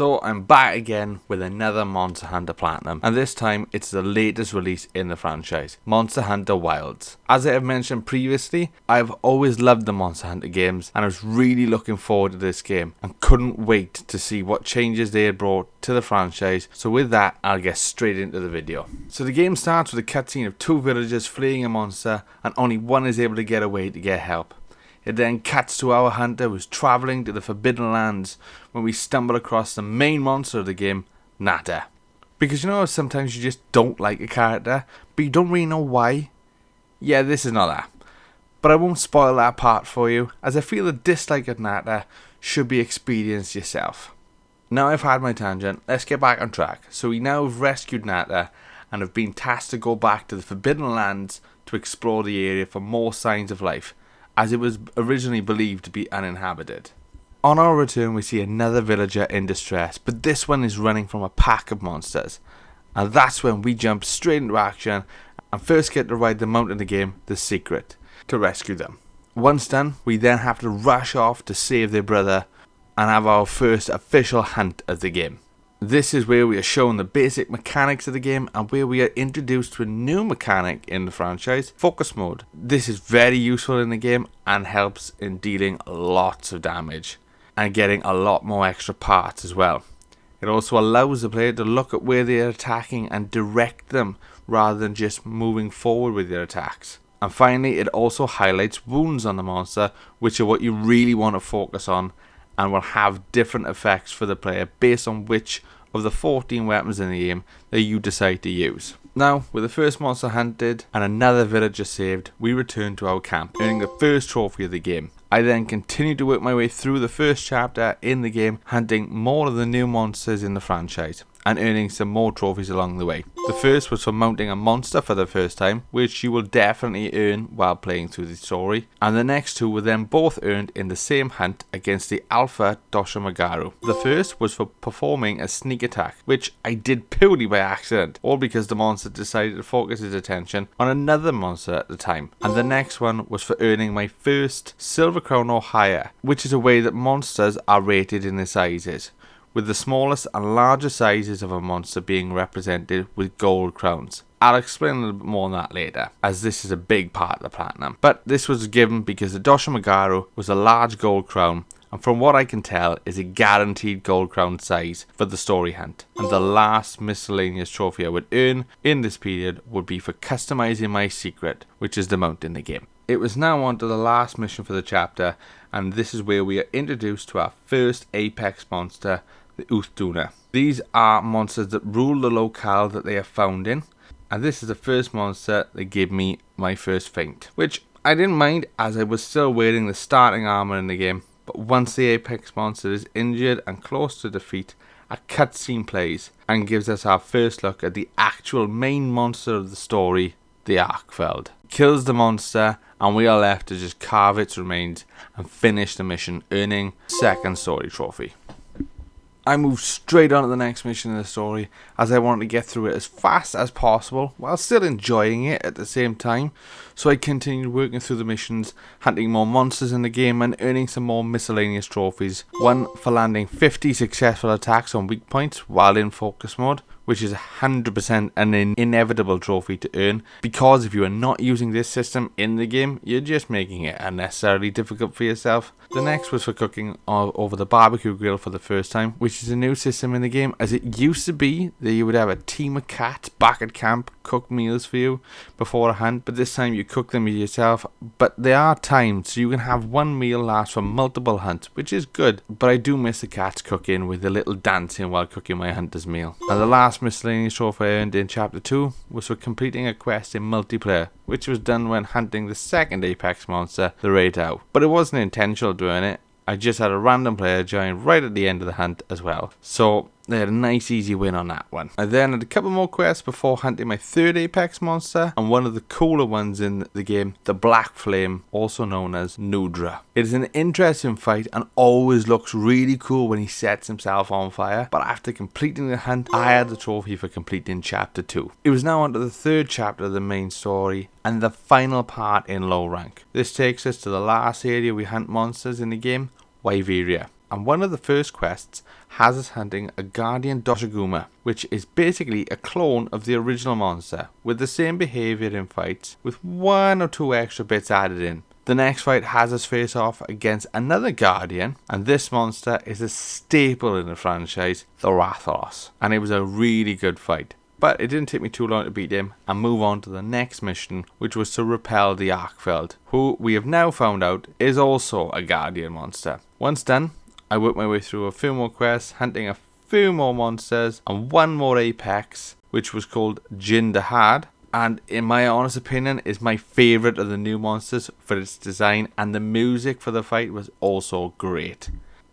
So I'm back again with another Monster Hunter Platinum, and this time it's the latest release in the franchise, Monster Hunter Wilds. As I have mentioned previously, I've always loved the Monster Hunter games, and I was really looking forward to this game and couldn't wait to see what changes they had brought to the franchise. So with that, I'll get straight into the video. So the game starts with a cutscene of two villagers fleeing a monster, and only one is able to get away to get help. It then cuts to our hunter who's travelling to the Forbidden Lands when we stumble across the main monster of the game, Nata. Because you know how sometimes you just don't like a character, but you don't really know why? Yeah, this is not that. But I won't spoil that part for you, as I feel the dislike of Nata should be experienced yourself. Now I've had my tangent, let's get back on track. So we now have rescued Nata and have been tasked to go back to the Forbidden Lands to explore the area for more signs of life, as it was originally believed to be uninhabited. On our return, we see another villager in distress, but this one is running from a pack of monsters. And that's when we jump straight into action and first get to ride the mount in the game, The Secret, to rescue them. Once done, we then have to rush off to save their brother and have our first official hunt of the game. This is where we are shown the basic mechanics of the game and where we are introduced to a new mechanic in the franchise, Focus Mode. This is very useful in the game and helps in dealing lots of damage and getting a lot more extra parts as well. It also allows the player to look at where they are attacking and direct them rather than just moving forward with their attacks. And finally, it also highlights wounds on the monster, which are what you really want to focus on and will have different effects for the player based on which of the 14 weapons in the game that you decide to use. Now, with the first monster hunted and another villager saved, we return to our camp, earning the first trophy of the game. I then continue to work my way through the first chapter in the game, hunting more of the new monsters in the franchise and earning some more trophies along the way. The first was for mounting a monster for the first time, which you will definitely earn while playing through the story, and the next two were then both earned in the same hunt against the Alpha Doshamagaru. The first was for performing a sneak attack, which I did purely by accident, all because the monster decided to focus his attention on another monster at the time. And the next one was for earning my first Silver Crown or higher, which is a way that monsters are rated in their sizes, with the smallest and largest sizes of a monster being represented with gold crowns. I'll explain a little bit more on that later, as this is a big part of the platinum. But this was given because the Doshamagaru was a large gold crown, and from what I can tell is a guaranteed gold crown size for the story hunt. And the last miscellaneous trophy I would earn in this period would be for customizing my secret, which is the mount in the game. It was now on to the last mission for the chapter, and this is where we are introduced to our first apex monster, the Uthduna. These are monsters that rule the locale that they are found in, and this is the first monster that gave me my first faint, which I didn't mind as I was still wearing the starting armor in the game. But once the apex monster is injured and close to defeat, a cutscene plays and gives us our first look at the actual main monster of the story, the Arkfeld. Kills the monster and we are left to just carve its remains and finish the mission, earning second story trophy. I moved straight on to the next mission in the story as I wanted to get through it as fast as possible while still enjoying it at the same time. So I continued working through the missions, hunting more monsters in the game and earning some more miscellaneous trophies. One for landing 50 successful attacks on weak points while in focus mode, which is 100% an inevitable trophy to earn, because if you are not using this system in the game, you're just making it unnecessarily difficult for yourself. The next was for cooking over the barbecue grill for the first time, which is a new system in the game, as it used to be that you would have a team of cats back at camp cook meals for you before a hunt, but this time you cook them yourself. But they are timed, so you can have one meal last for multiple hunts, which is good, but I do miss the cats cooking with a little dancing while cooking my hunter's meal. And the last miscellaneous trophy I earned in chapter 2 was for completing a quest in multiplayer, which was done when hunting the second apex monster, the Raidau. But it wasn't intentional doing it, I just had a random player join right at the end of the hunt as well. So they had a nice easy win on that one. I then had a couple more quests before hunting my third apex monster, and one of the cooler ones in the game, the Black Flame, also known as Nudra. It is an interesting fight and always looks really cool when he sets himself on fire, but after completing the hunt, I had the trophy for completing chapter 2. It was now on to the third chapter of the main story and the final part in low rank. This takes us to the last area we hunt monsters in the game, Wyveria. and one of the first quests has us hunting a Guardian Doshiguma, which is basically a clone of the original monster, with the same behaviour in fights, with 1 or 2 extra bits added in. The next fight has us face off against another Guardian, and this monster is a staple in the franchise, the Rathalos, and it was a really good fight. But it didn't take me too long to beat him and move on to the next mission, which was to repel the Arkfeld, who we have now found out is also a Guardian monster. Once done, I worked my way through a few more quests, hunting a few more monsters and one more apex, which was called Jin Dahad, and in my honest opinion is my favourite of the new monsters for its design, and the music for the fight was also great.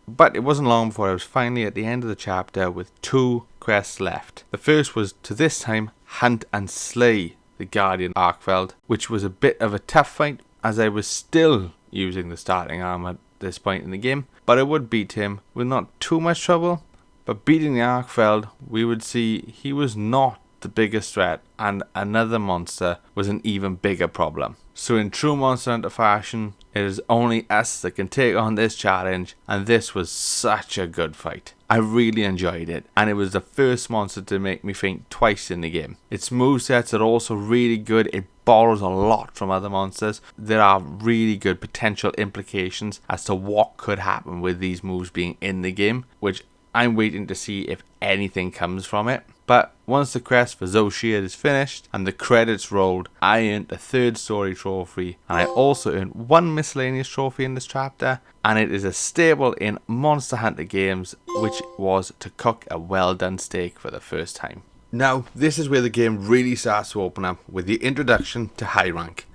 But it wasn't long before I was finally at the end of the chapter with 2 quests left. The first was to this time hunt and slay the Guardian Arkfeld, which was a bit of a tough fight as I was still using the starting armor at this point in the game, but I would beat him with not too much trouble. But beating the Arkfeld, we would see he was not the biggest threat, and another monster was an even bigger problem. So in true Monster Hunter fashion, it is only us that can take on this challenge, and this was such a good fight. I really enjoyed it, and it was the first monster to make me think twice in the game. Its movesets are also really good. It borrows a lot from other monsters. There are really good potential implications as to what could happen with these moves being in the game, which I'm waiting to see if anything comes from it. But once the quest for Zoshir is finished and the credits rolled, I earned the 3rd story trophy, and I also earned 1 miscellaneous trophy in this chapter, and it is a staple in Monster Hunter games, which was to cook a well done steak for the first time. Now, this is where the game really starts to open up with the introduction to high rank.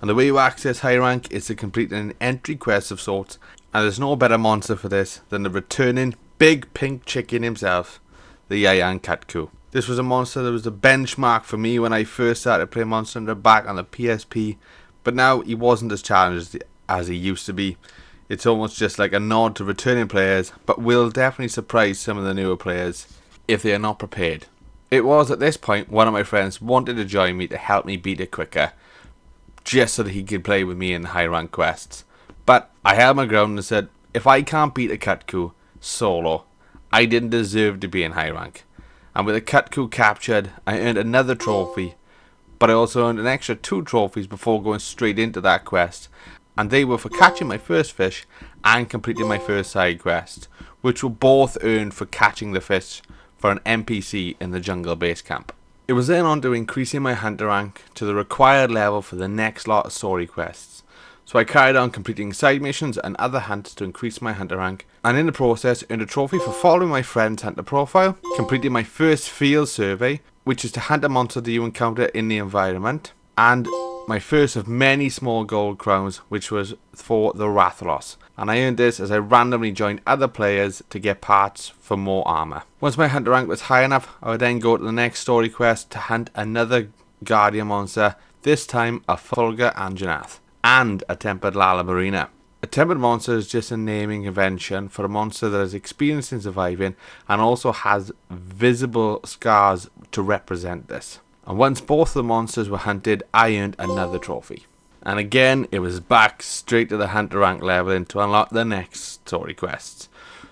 And the way you access high rank is to complete an entry quest of sorts, and there's no better monster for this than the returning big pink chicken himself, the Yayan Katku. This was a monster that was the benchmark for me when I first started playing Monster Hunter back on the PSP, but now he wasn't as challenged as he used to be. It's almost just like a nod to returning players, but will definitely surprise some of the newer players if they are not prepared. It was at this point one of my friends wanted to join me to help me beat it quicker, just so that he could play with me in high rank quests. But I held my ground and said, if I can't beat a Katku solo, I didn't deserve to be in high rank. And with a Katku captured, I earned another trophy, but I also earned an extra 2 trophies before going straight into that quest, and they were for catching my first fish and completing my first side quest, which were both earned for catching the fish for an NPC in the jungle base camp. It was then on to increasing my hunter rank to the required level for the next lot of story quests. So I carried on completing side missions and other hunts to increase my hunter rank, and in the process earned a trophy for following my friend's hunter profile, completing my first field survey, which is to hunt a monster that you encounter in the environment, and my first of many small gold crowns, which was for the Rathalos. And I earned this as I randomly joined other players to get parts for more armor. Once my hunter rank was high enough, I would then go to the next story quest to hunt another Guardian monster, this time a Fulgur Anjanath, and a Tempered Lalamarina. A tempered monster is just a naming convention for a monster that is experienced in surviving and also has visible scars to represent this. And once both of the monsters were hunted, I earned another trophy. And again, it was back straight to the hunter rank leveling to unlock the next story quests.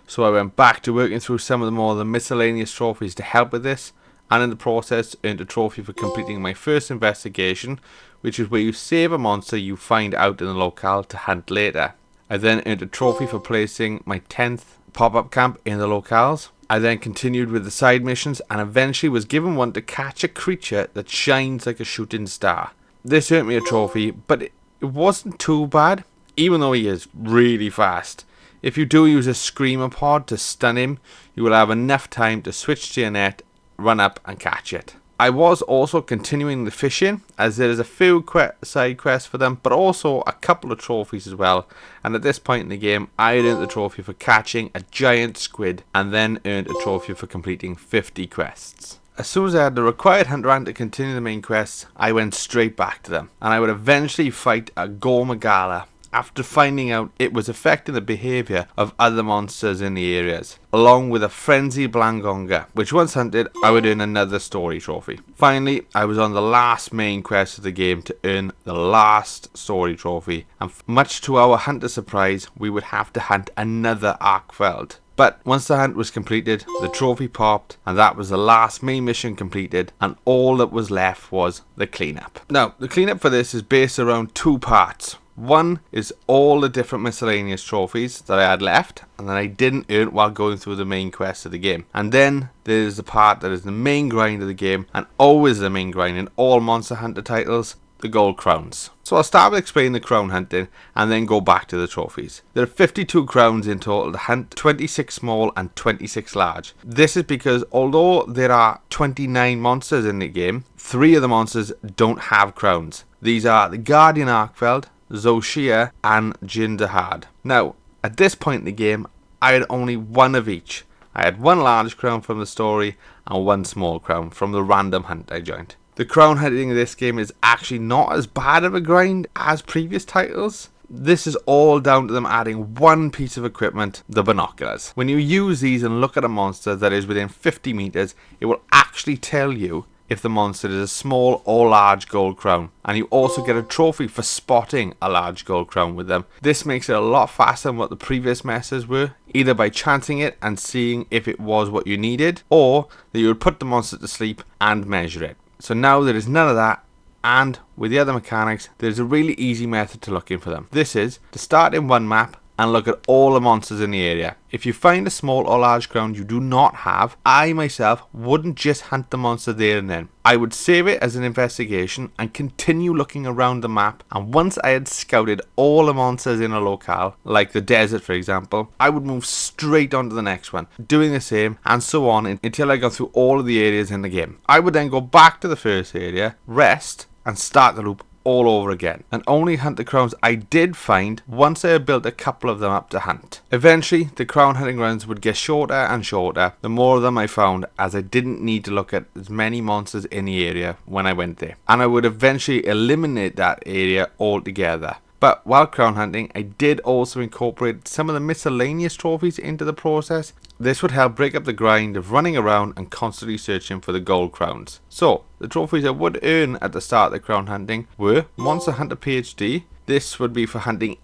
So I went back to working through some of the more of the miscellaneous trophies to help with this, and in the process earned a trophy for completing my first investigation, which is where you save a monster you find out in the locale to hunt later. I then earned a trophy for placing my 10th pop-up camp in the locales. I then continued with the side missions and eventually was given one to catch a creature that shines like a shooting star. This earned me a trophy, but it wasn't too bad, even though he is really fast. If you do use a screamer pod to stun him, you will have enough time to switch to your net, run up and catch it. I was also continuing the fishing, as there is a few side quests for them, but also a couple of trophies as well. And at this point in the game, I earned the trophy for catching a giant squid, and then earned a trophy for completing 50 quests. As soon as I had the required hunter rank to continue the main quests, I went straight back to them, and I would eventually fight a Gormagala, after finding out it was affecting the behaviour of other monsters in the areas, along with a frenzied Blangonga, which once hunted, I would earn another story trophy. Finally, I was on the last main quest of the game to earn the last story trophy, and much to our hunter's surprise, we would have to hunt another Arkfeld. But once the hunt was completed, the trophy popped, and that was the last main mission completed, and all that was left was the cleanup. Now, the cleanup for this is based around 2 parts. One is all the different miscellaneous trophies that I had left and that I didn't earn while going through the main quest of the game. And then there's the part that is the main grind of the game, and always the main grind in all Monster Hunter titles, the gold crowns. So I'll start with explaining the crown hunting and then go back to the trophies. There are 52 crowns in total to hunt, 26 small and 26 large. This is because although there are 29 monsters in the game, 3 of the monsters don't have crowns. These are the Guardian Arkfeld, Zoshia and Jindahad. Now, at this point in the game, I had only one of each. I had 1 large crown from the story and 1 small crown from the random hunt I joined. The crown hunting in this game is actually not as bad of a grind as previous titles. This is all down to them adding 1 piece of equipment, the binoculars. When you use these and look at a monster that is within 50 meters, it will actually tell you if the monster is a small or large gold crown, and you also get a trophy for spotting a large gold crown with them. This makes it a lot faster than what the previous messes were, either by chancing it and seeing if it was what you needed, or that you would put the monster to sleep and measure it. So now there is none of that, and with the other mechanics, there's a really easy method to looking for them. This is to start in one map and look at all the monsters in the area. If you find a small or large crown you do not have, I myself wouldn't just hunt the monster there and then. I would save it as an investigation and continue looking around the map, and once I had scouted all the monsters in a locale, like the desert for example, I would move straight on to the next one, doing the same and so on until I got through all of the areas in the game. I would then go back to the first area, rest, and start the loop all over again, and only hunt the crowns I did find once I had built a couple of them up to hunt. Eventually, the crown hunting runs would get shorter and shorter the more of them I found, as I didn't need to look at as many monsters in the area when I went there, and I would eventually eliminate that area altogether. But while crown hunting, I did also incorporate some of the miscellaneous trophies into the process. This would help break up the grind of running around and constantly searching for the gold crowns. So, the trophies I would earn at the start of the crown hunting were Monster Hunter PhD. This would be for hunting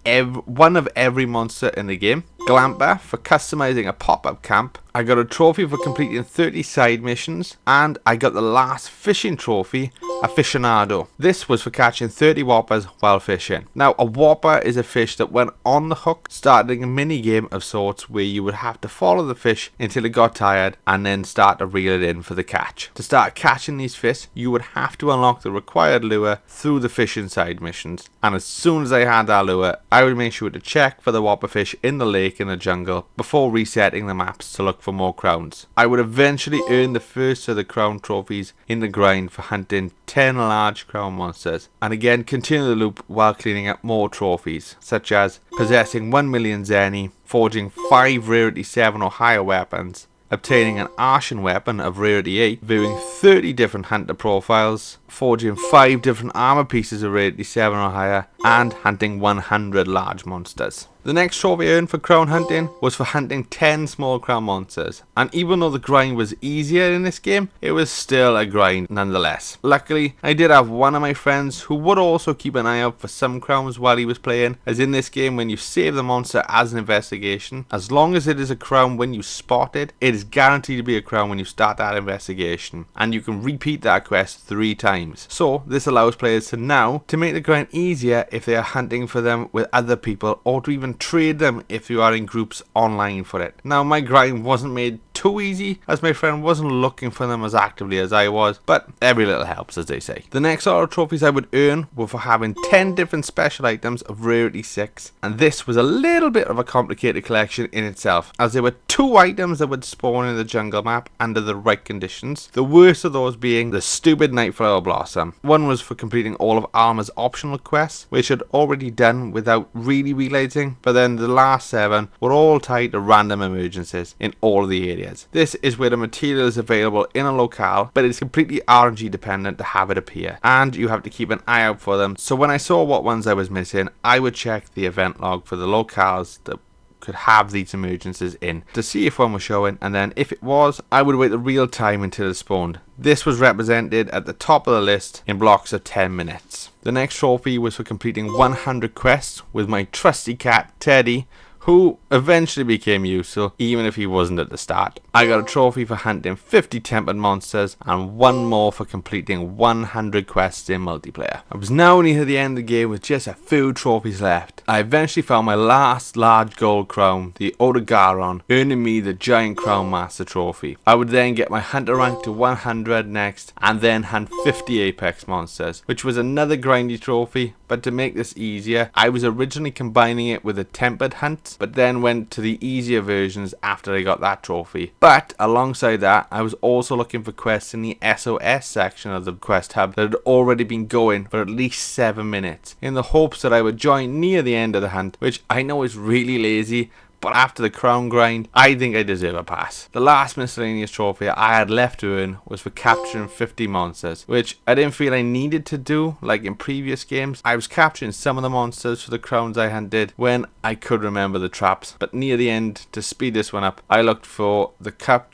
one of every monster in the game. Glamper for customizing a pop-up camp. I got a trophy for completing 30 side missions, and I got the last fishing trophy, Aficionado. This was for catching 30 whoppers while fishing. Now, a whopper is a fish that went on the hook, starting a mini game of sorts where you would have to follow the fish until it got tired and then start to reel it in for the catch. To start catching these fish, you would have to unlock the required lure through the fishing side missions, and as soon as I had that lure, I would make sure to check for the whopper fish in the lake in the jungle before resetting the maps to look for more crowns. I would eventually earn the first of the crown trophies in the grind for hunting 10 large crown monsters, and again continue the loop while cleaning up more trophies, such as possessing 1 million Zenny, forging 5 rarity 7 or higher weapons, obtaining an Arshan weapon of rarity 8, viewing 30 different hunter profiles, forging 5 different armor pieces of rarity 7 or higher, and hunting 100 large monsters. The next trophy I earned for crown hunting was for hunting 10 small crown monsters, and even though the grind was easier in this game, it was still a grind nonetheless. Luckily, I did have one of my friends who would also keep an eye out for some crowns while he was playing, as in this game when you save the monster as an investigation, as long as it is a crown when you spot it, it is guaranteed to be a crown when you start that investigation, and you can repeat that quest 3 times. So this allows players to make the grind easier if they are hunting for them with other people, or to even trade them if you are in groups online for it. Now, my grind wasn't made too easy, as my friend wasn't looking for them as actively as I was, but every little helps, as they say. The next sort of trophies I would earn were for having 10 different special items of rarity 6, and this was a little bit of a complicated collection in itself, as there were 2 items that would spawn in the jungle map under the right conditions, the worst of those being the stupid Nightflower Blossom. One was for completing all of Armor's optional quests, which I'd already done without really realizing, but then the last 7 were all tied to random emergencies in all of the areas. appears. This is where the material is available in a locale, but it's completely RNG dependent to have it appear, and you have to keep an eye out for them. So when I saw what ones I was missing, I would check the event log for the locales that could have these emergencies in to see if one was showing, and then if it was, I would wait the real time until it spawned. This was represented at the top of the list in blocks of 10 minutes. The next trophy was for completing 100 quests with my trusty cat Teddy, who eventually became useful even if he wasn't at the start. I got a trophy for hunting 50 tempered monsters and one more for completing 100 quests in multiplayer. I was now near the end of the game with just a few trophies left. I eventually found my last large gold crown, the Odogaron, earning me the Giant Crown Master trophy. I would then get my hunter rank to 100 next and then hunt 50 apex monsters, which was another grindy trophy, but to make this easier, I was originally combining it with a tempered hunt, but then went to the easier versions after I got that trophy. But alongside that, I was also looking for quests in the SOS section of the quest hub that had already been going for at least 7 minutes, in the hopes that I would join near the end of the hunt, which I know is really lazy, but after the crown grind, I think I deserve a pass. The last miscellaneous trophy I had left to earn was for capturing 50 monsters, which I didn't feel I needed to do like in previous games. I was capturing some of the monsters for the crowns I hunted when I could remember the traps, but near the end, to speed this one up, I looked for the capcom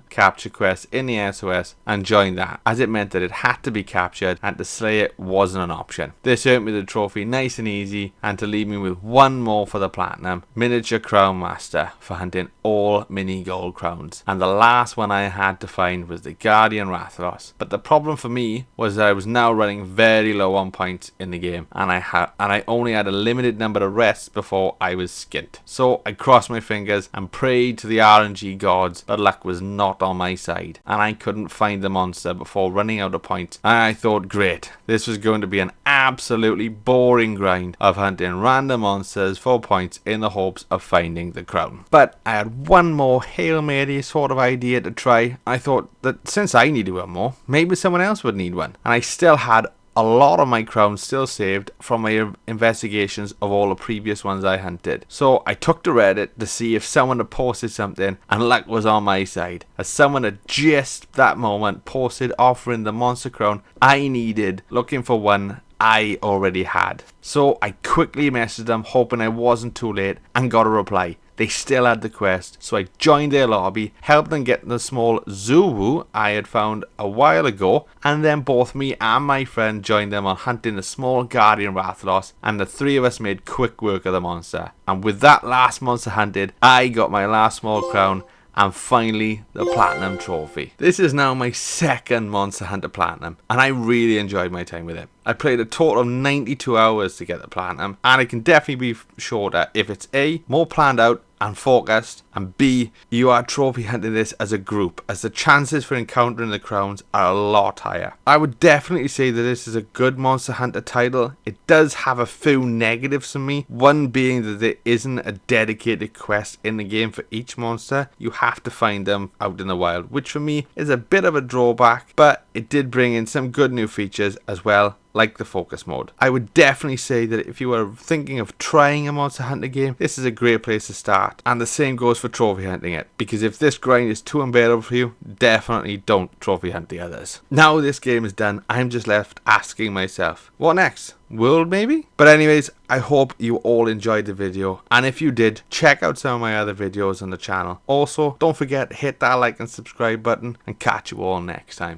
capture quest in the SOS and joined that, as it meant that it had to be captured and to slay it wasn't an option. This earned me the trophy nice and easy, and to leave me with one more for the platinum, miniature crown master for hunting all mini gold crowns, and the last one I had to find was the Guardian Rathalos. But the problem for me was that I was now running very low on points in the game, and I only had a limited number of rests before I was skint. So I crossed my fingers and prayed to the RNG gods, but luck was not on my side, and I couldn't find the monster before running out of points. And I thought, great, this was going to be an absolutely boring grind of hunting random monsters for points in the hopes of finding the crown. But I had one more Hail Mary sort of idea to try. I thought that since I needed one more, maybe someone else would need one. And I still had a lot of my crowns still saved from my investigations of all the previous ones I hunted. So I took to Reddit to see if someone had posted something, and luck was on my side, as someone had just that moment posted offering the monster crown I needed, looking for one I already had. So I quickly messaged them, hoping I wasn't too late, and got a reply. They still had the quest, so I joined their lobby, helped them get the small Zulu I had found a while ago, and then both me and my friend joined them on hunting the small Guardian Rathalos, and the three of us made quick work of the monster. And with that last monster hunted, I got my last small crown, and finally the platinum trophy. This is now my second Monster Hunter Platinum, and I really enjoyed my time with it. I played a total of 92 hours to get the platinum, and it can definitely be shorter if it's A, more planned out and focused, and B, you are trophy hunting this as a group, as the chances for encountering the crowns are a lot higher. I would definitely say that this is a good Monster Hunter title. It does have a few negatives for me, one being that there isn't a dedicated quest in the game for each monster. You have to find them out in the wild, which for me is a bit of a drawback, but it did bring in some good new features as well, like the focus mode. I would definitely say that if you are thinking of trying a Monster Hunter game, this is a great place to start. And the same goes for trophy hunting it, because if this grind is too unbearable for you, definitely don't trophy hunt the others. Now this game is done, I'm just left asking myself, what next? World maybe? But anyways, I hope you all enjoyed the video, and if you did, check out some of my other videos on the channel. Also, don't forget, hit that like and subscribe button, and catch you all next time.